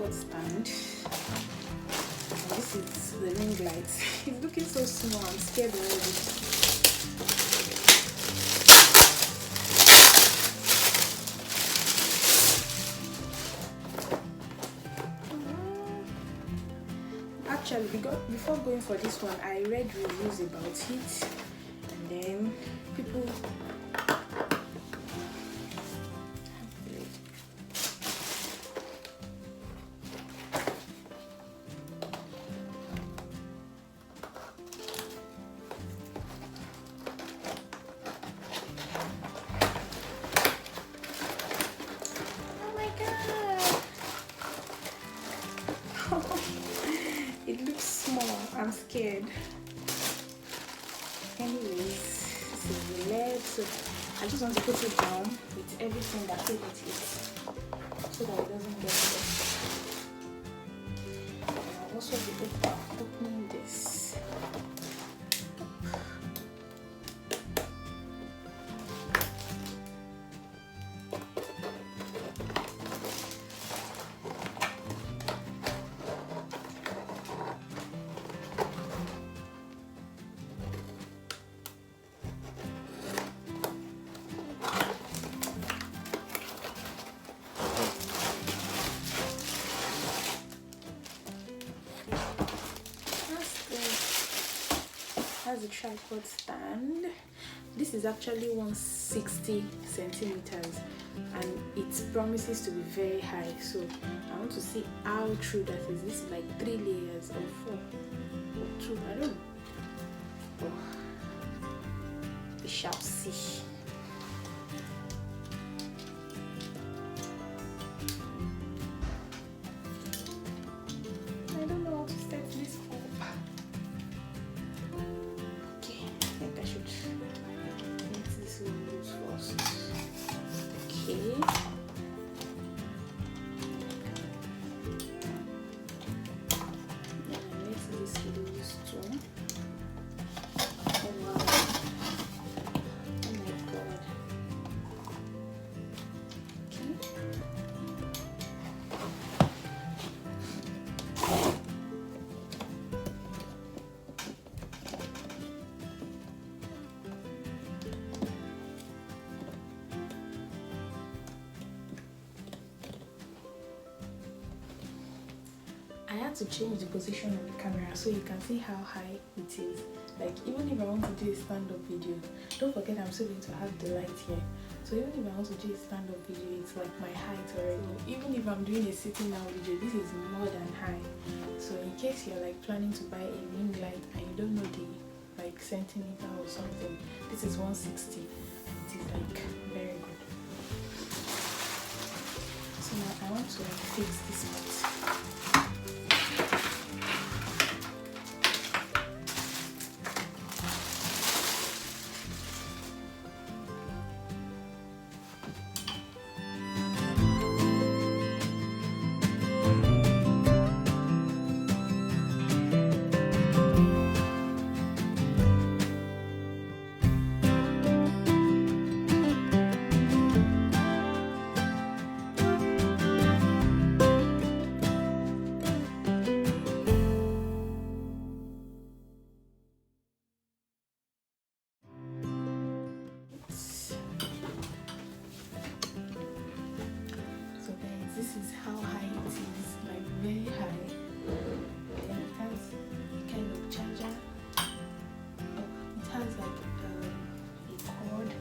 tripod stand. And this is the ring light. It's looking so small. I'm scared already. Actually, before going for this one, I read reviews about it, and then people it looks small. I'm scared. Anyways, this is the leg, so I just want to put it down with everything that came with it so that it doesn't get wet. And I'll also be opening this. Has a tripod stand. This is actually 160 centimeters and it promises to be very high, so I want to see how true that is. This is like 3 layers or 4 or 2, I don't know. Oh, we shall see. I don't know how to set this up. Okay. Let's this loose too. Oh wow. Oh my god. Okay. I had to change the position of the camera so you can see how high it is. Like, even if I want to do a stand-up video, don't forget I'm still going to have the light here. So even if I want to do a stand-up video, it's like my height already. Even if I'm doing a sitting down video, this is more than high. So in case you're like planning to buy a ring light and you don't know the like centimeter or something, this is 160 and it is like very good. So now I want to like fix this part. This is how high it is, like very high. And it has a kind of charger. It has like a cord.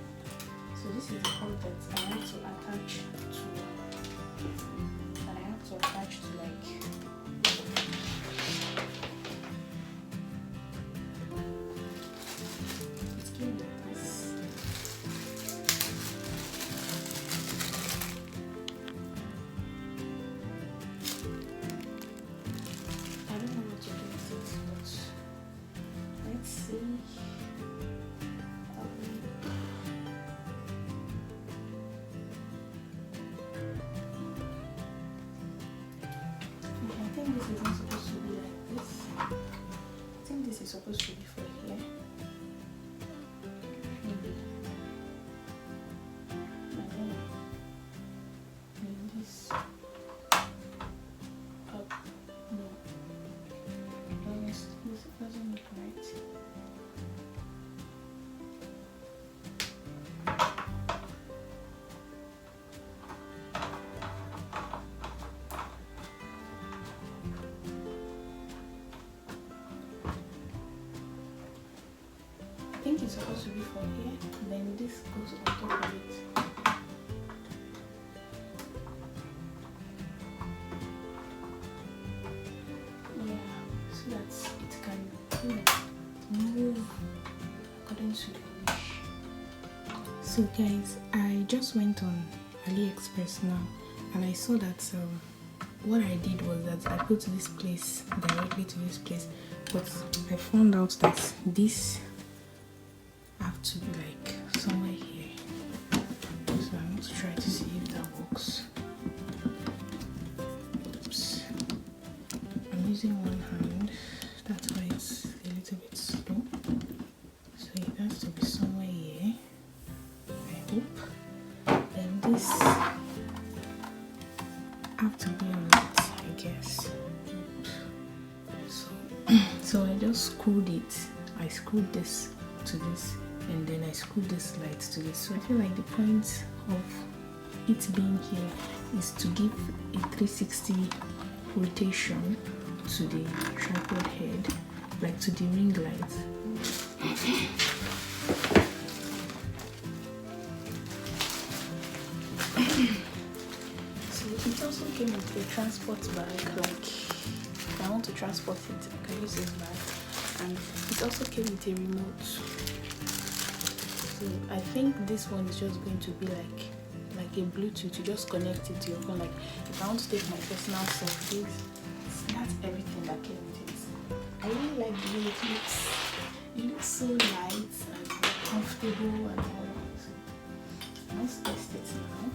So this is the cord that I have to attach to like it's came with this. This is not supposed to be like this. I think this is supposed to be for here. Maybe. And then this. think it's supposed to be for here, then this goes on top of it. Yeah, so that it can, you know, move according to your wish. So guys, I just went on AliExpress now and I saw that what I did was that I put this place directly to this place, but I found out that this have to be like somewhere here. So I'm going to try to see if that works. Oops. I'm using one hand, that's why it's a little bit slow. So it has to be somewhere here, I hope. And this have to be on it, I guess. So I just screwed it. I screwed this to this, and then I screwed this light to this. So I feel like the point of it being here is to give a 360 rotation to the tripod head, like to the ring light. So it also came with a transport bag, like if I want to transport it, I can use this bag. And it also came with a remote. So I think this one is just going to be like a Bluetooth. You just connect it to your phone. Like if I want to take my personal selfies, that's everything that came with it. I really like the way it looks. It looks so light and comfortable and all that. Let's test it now.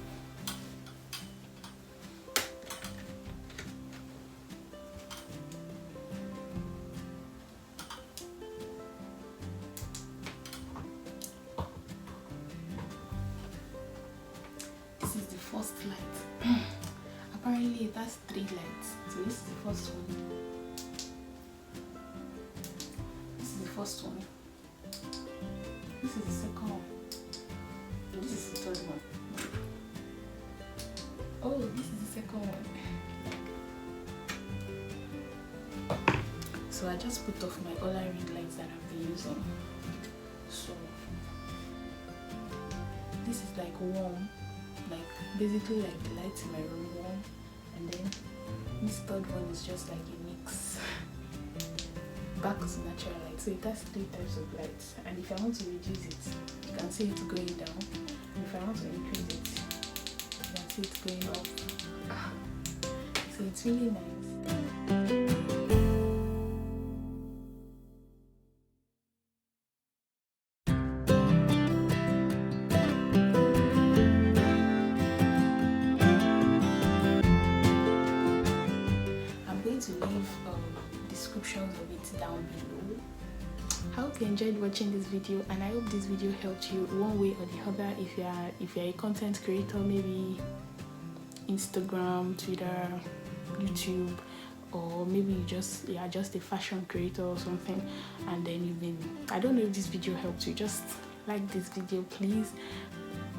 This is the first light. Apparently it has 3 lights. So this is the first one. This is the first one. This is the second one. And this is the third one. Oh, this is the second one. So I just put off my other ring lights that I've been using. So this is like warm. Like basically like the lights in my room warm, and then this third one is just like a mix back to natural light. So it has 3 types of lights, and if I want to reduce it, you can see it going down, and if I want to increase it, you can see it going up. So it's really nice. To leave descriptions of it down below. I hope you enjoyed watching this video, and I hope this video helped you one way or the other. If you're a content creator, maybe Instagram, Twitter, YouTube, or maybe you are just a fashion creator or something, and then I don't know if this video helped you. Just like this video, please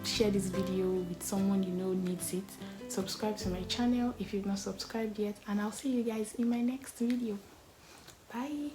share this video with someone you know needs it. Subscribe to my channel if you've not subscribed yet, and I'll see you guys in my next video. Bye.